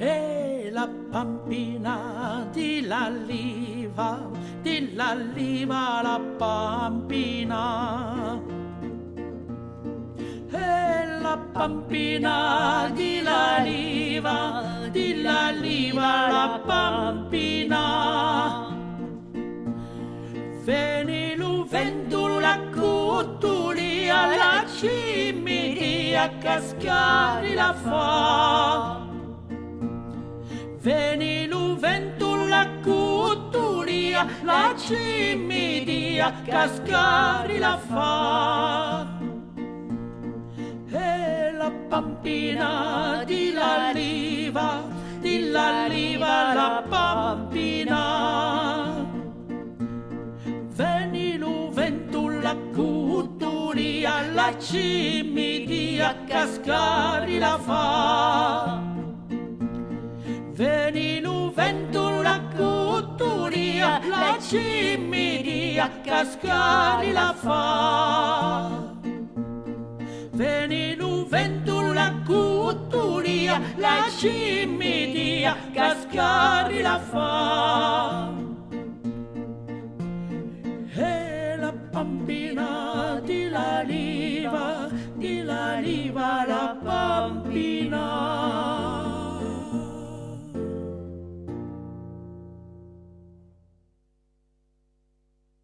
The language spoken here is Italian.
E la pampina di l'alliva la pampina. E la pampina di l'alliva la pampina. Veni l'uvento la cutulia, la cimidia cascari la fa. Veni l'uvento la cutulia, la cimidia cascari la fa. E la pampina di l'alliva la pampina. Veni l'uvento la cutulia, la cimidia cascari la fa. Veni l'uvento la cutulia, la cimidia cascari la fa. Veni l'uvento la cutulia, la cimidia cascari la fa. E la pampina di l'alliva la pampina.